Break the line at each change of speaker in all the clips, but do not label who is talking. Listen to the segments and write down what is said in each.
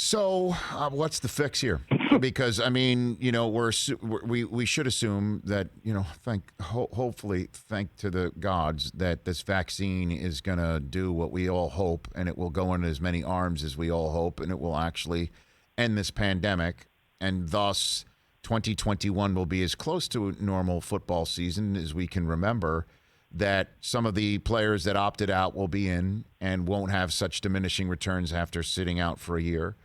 So, what's the fix here? Because I mean, we should assume that hopefully, thank to the gods that this vaccine is going to do what we all hope, and it will go into as many arms as we all hope, and it will actually end this pandemic, and thus 2021 will be as close to a normal football season as we can remember. That some of the players that opted out will be in and won't have such diminishing returns after sitting out for a year.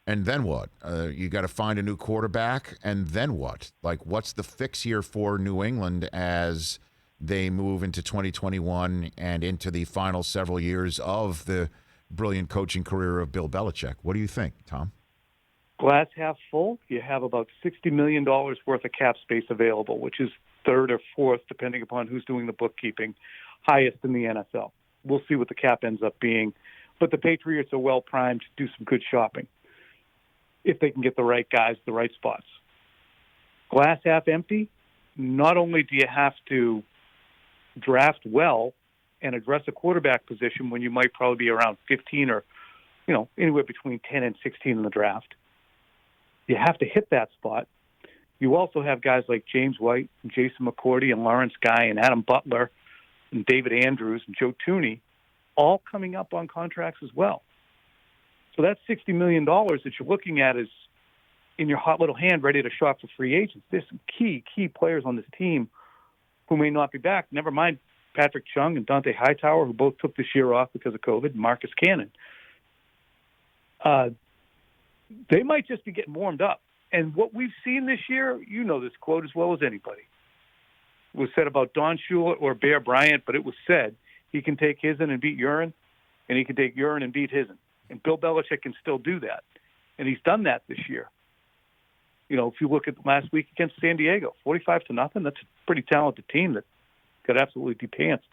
And then what? You got to find a new quarterback, and then what? Like, what's the fix here for New England as they move into 2021 and into the final several years of the brilliant coaching career of Bill Belichick? What do you think, Tom?
Glass half full, you have about $60 million worth of cap space available, which is third or fourth, depending upon who's doing the bookkeeping, highest in the NFL. We'll see what the cap ends up being. But the Patriots are well primed to do some good shopping if they can get the right guys, the right spots. Glass half empty, not only do you have to draft well and address a quarterback position when you might probably be around 15 or, anywhere between 10 and 16 in the draft, you have to hit that spot. You also have guys like James White, and Jason McCourty, and Lawrence Guy, and Adam Butler, and David Andrews, and Joe Thuney, all coming up on contracts as well. So that $60 million that you're looking at is in your hot little hand, ready to shop for free agents. There's some key players on this team who may not be back. Never mind Patrick Chung and Dante Hightower, who both took this year off because of COVID, and Marcus Cannon. They might just be getting warmed up. And what we've seen this year, you know this quote as well as anybody, it was said about Don Shula or Bear Bryant, but it was said he can take his'n and beat urine, and he can take urine and beat his'n. And Bill Belichick can still do that. And he's done that this year. If you look at last week against San Diego, 45-0, that's a pretty talented team that got absolutely depantsed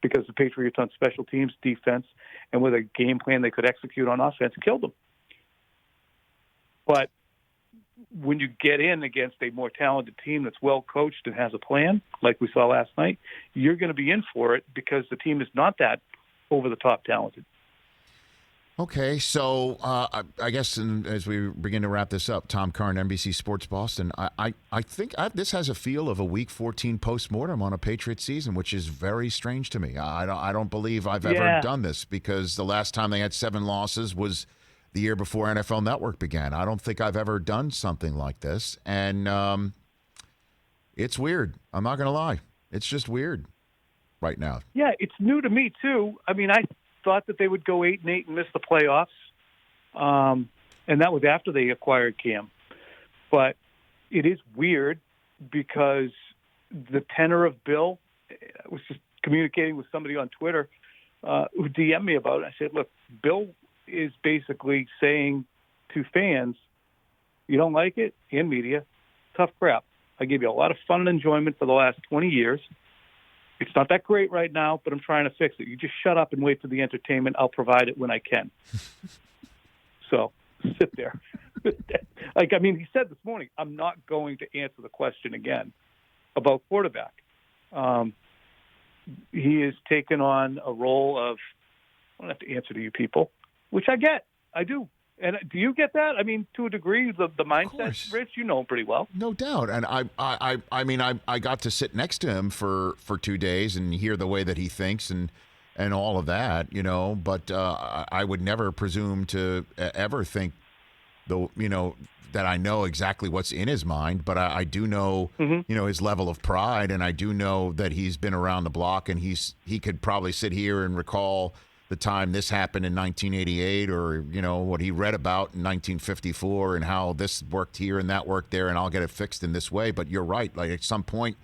because the Patriots on special teams, defense, and with a game plan they could execute on offense, killed them. But when you get in against a more talented team that's well coached and has a plan, like we saw last night, you're going to be in for it because the team is not that over-the-top talented.
Okay, so I guess as we begin to wrap this up, Tom Curran, NBC Sports Boston, I think this has a feel of a Week 14 post-mortem on a Patriots season, which is very strange to me. I don't believe I've ever done this because the last time they had 7 losses was the year before NFL Network began. I don't think I've ever done something like this, and it's weird. I'm not going to lie. It's just weird right now.
Yeah, it's new to me, too. I mean, I thought that they would go 8-8 and miss the playoffs, and that was after they acquired Cam. But it is weird because the tenor of Bill, I was just communicating with somebody on Twitter who DM'd me about it. I said, look, Bill is basically saying to fans, you don't like it, and media, tough crap. I gave you a lot of fun and enjoyment for the last 20 years. It's not that great right now, but I'm trying to fix it. You just shut up and wait for the entertainment. I'll provide it when I can. So sit there. He said this morning, I'm not going to answer the question again about quarterback. He has taken on a role of, I don't have to answer to you people, which I get. I do. And do you get that? I mean, to a degree, the mindset, Rich, you know him pretty well.
No doubt. And I got to sit next to him for 2 days and hear the way that he thinks and all of that, But I would never presume to ever think, that I know exactly what's in his mind. But I do know, his level of pride, and I do know that he's been around the block, and he could probably sit here and recall the time this happened in 1988 or, what he read about in 1954 and how this worked here and that worked there and I'll get it fixed in this way. But you're right. Like at some point,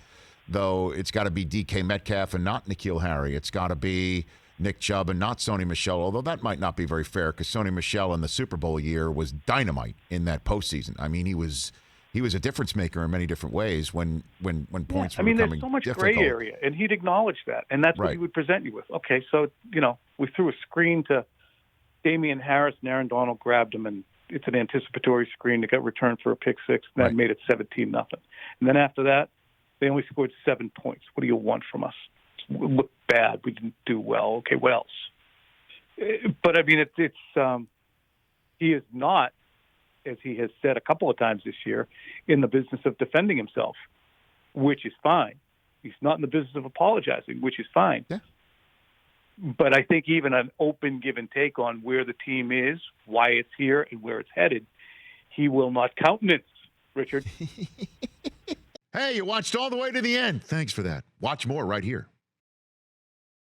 though, it's got to be DK Metcalf and not N'Keal Harry. It's got to be Nick Chubb and not Sony Michel, although that might not be very fair because Sony Michel in the Super Bowl year was dynamite in that postseason. I mean, he was a difference maker in many different ways when points were becoming
there's so much
difficult.
gray area, and he'd acknowledge that, and that's what he would present you with. Okay, so, we threw a screen to Damian Harris, and Aaron Donald grabbed him, and it's an anticipatory screen that got returned for a pick six, and that made it 17-0. And then after that, they only scored 7 points. What do you want from us? We looked bad. We didn't do well. Okay, what else? But, I mean, He is not, as he has said a couple of times this year, in the business of defending himself, which is fine. He's not in the business of apologizing, which is fine.
Yeah.
But I think even an open give and take on where the team is, why it's here, and where it's headed, he will not countenance, Richard.
Hey, you watched all the way to the end. Thanks for that. Watch more right here.